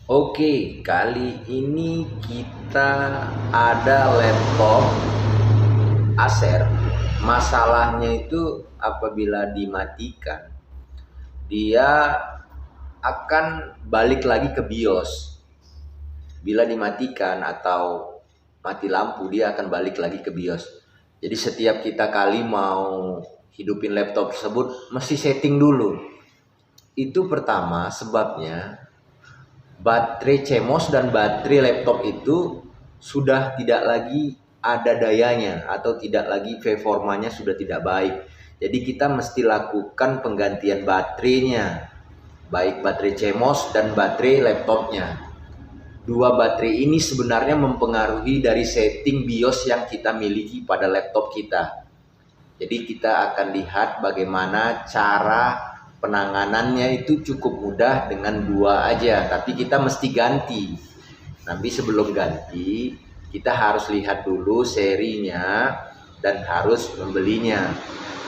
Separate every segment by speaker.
Speaker 1: Oke, kali ini kita ada laptop Acer. Masalahnya itu apabila dimatikan, dia akan balik lagi ke BIOS. Bila dimatikan atau mati lampu, dia akan balik lagi ke BIOS. Jadi setiap kita kali mau hidupin laptop tersebut, mesti setting dulu. Itu pertama sebabnya baterai CMOS dan baterai laptop itu sudah tidak lagi ada dayanya atau tidak lagi performanya sudah tidak baik. Jadi kita mesti lakukan penggantian baterainya, baik baterai CMOS dan baterai laptopnya. Dua baterai ini sebenarnya mempengaruhi dari setting BIOS yang kita miliki pada laptop kita. Jadi kita akan lihat bagaimana cara penanganannya. Itu cukup mudah dengan dua aja, tapi kita mesti ganti. Tapi sebelum ganti, kita harus lihat dulu serinya dan harus membelinya.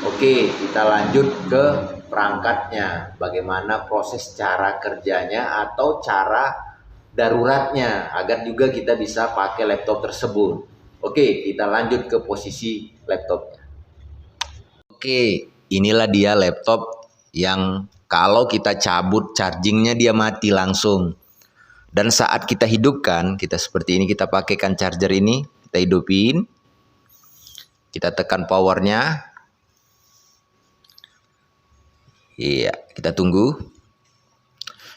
Speaker 1: Oke, kita lanjut ke perangkatnya. Bagaimana proses cara kerjanya atau cara daruratnya agar juga kita bisa pakai laptop tersebut. Oke, kita lanjut ke posisi laptopnya. Oke, inilah dia laptop yang kalau kita cabut chargingnya dia mati langsung. Dan saat kita hidupkan, kita seperti ini, kita pakaikan charger ini, kita hidupin. Kita tekan powernya. Iya, kita tunggu.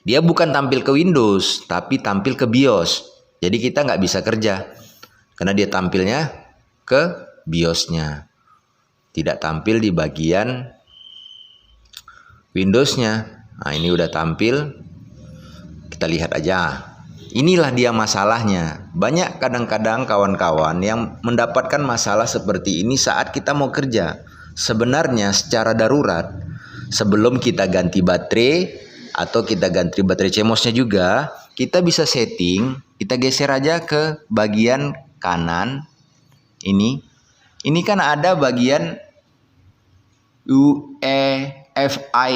Speaker 1: Dia bukan tampil ke Windows, tapi tampil ke BIOS. Jadi kita nggak bisa kerja, karena dia tampilnya ke BIOS-nya. Tidak tampil di bagian Windows-nya. Nah, ini udah tampil. Kita lihat aja. Inilah dia masalahnya. Banyak kadang-kadang kawan-kawan yang mendapatkan masalah seperti ini saat kita mau kerja. Sebenarnya secara darurat, sebelum kita ganti baterai atau kita ganti baterai CMOS-nya juga, kita bisa setting. Kita geser aja ke bagian kanan. Ini kan ada bagian UEFI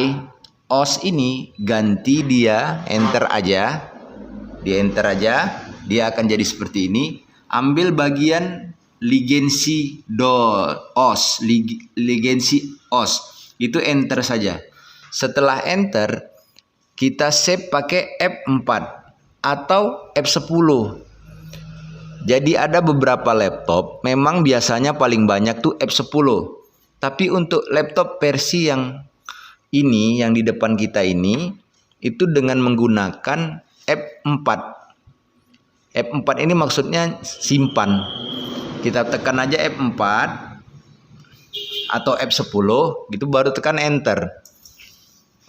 Speaker 1: OS ini, ganti dia, enter aja. Di enter aja, dia akan jadi seperti ini. Ambil bagian legacy OS, legacy OS. Itu enter saja. Setelah enter, kita save pakai F4 atau F10. Jadi ada beberapa laptop memang biasanya paling banyak tuh F10. Tapi untuk laptop versi yang ini, yang di depan kita ini, itu dengan menggunakan F4. F4 ini maksudnya simpan. Kita tekan aja F4 atau F10, gitu baru tekan enter.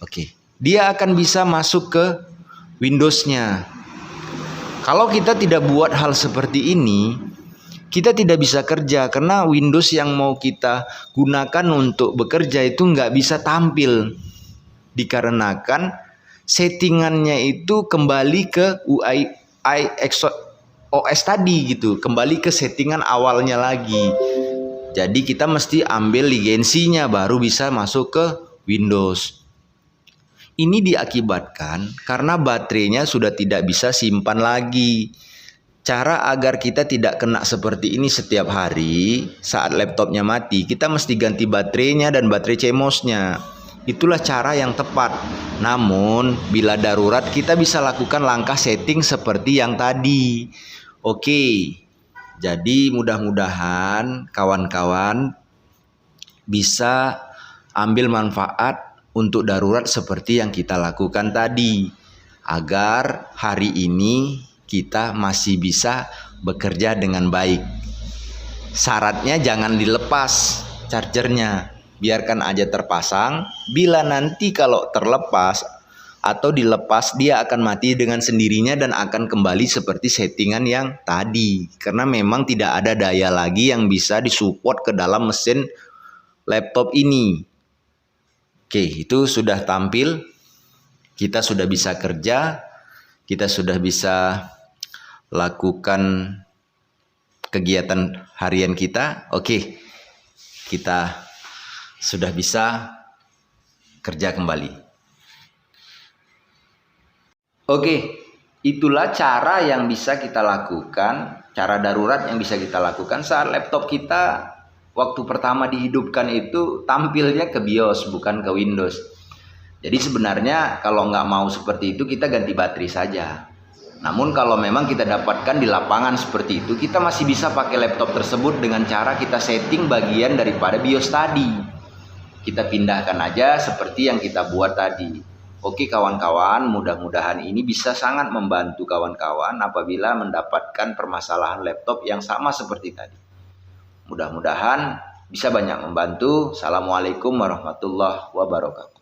Speaker 1: Oke. Dia akan bisa masuk ke Windows-nya. Kalau kita tidak buat hal seperti ini, kita tidak bisa kerja karena Windows yang mau kita gunakan untuk bekerja itu nggak bisa tampil. Dikarenakan settingannya itu kembali ke UI OS tadi gitu, kembali ke settingan awalnya lagi. Jadi kita mesti ambil legacy-nya baru bisa masuk ke Windows. Ini diakibatkan karena baterainya sudah tidak bisa simpan lagi. Cara agar kita tidak kena seperti ini setiap hari saat laptopnya mati, kita mesti ganti baterainya dan baterai CMOS-nya. Itulah cara yang tepat. Namun, bila darurat kita bisa lakukan langkah setting seperti yang tadi. Oke, jadi mudah-mudahan kawan-kawan bisa ambil manfaat untuk darurat seperti yang kita lakukan tadi, agar hari ini kita masih bisa bekerja dengan baik. Syaratnya jangan dilepas chargernya, biarkan aja terpasang. Bila nanti kalau terlepas atau dilepas, dia akan mati dengan sendirinya dan akan kembali seperti settingan yang tadi, karena memang tidak ada daya lagi yang bisa disupport ke dalam mesin laptop ini. Oke, itu sudah tampil. Kita sudah bisa kerja, kita sudah bisa lakukan kegiatan harian kita. Oke, kita sudah bisa kerja kembali. Oke, itulah cara yang bisa kita lakukan, cara darurat yang bisa kita lakukan saat laptop kita waktu pertama dihidupkan itu tampilnya ke BIOS bukan ke Windows. Jadi sebenarnya kalau nggak mau seperti itu kita ganti baterai saja. Namun kalau memang kita dapatkan di lapangan seperti itu, kita masih bisa pakai laptop tersebut dengan cara kita setting bagian daripada BIOS tadi. Kita pindahkan aja seperti yang kita buat tadi. Oke kawan-kawan, mudah-mudahan ini bisa sangat membantu kawan-kawan apabila mendapatkan permasalahan laptop yang sama seperti tadi. Mudah-mudahan bisa banyak membantu. Assalamualaikum warahmatullahi wabarakatuh.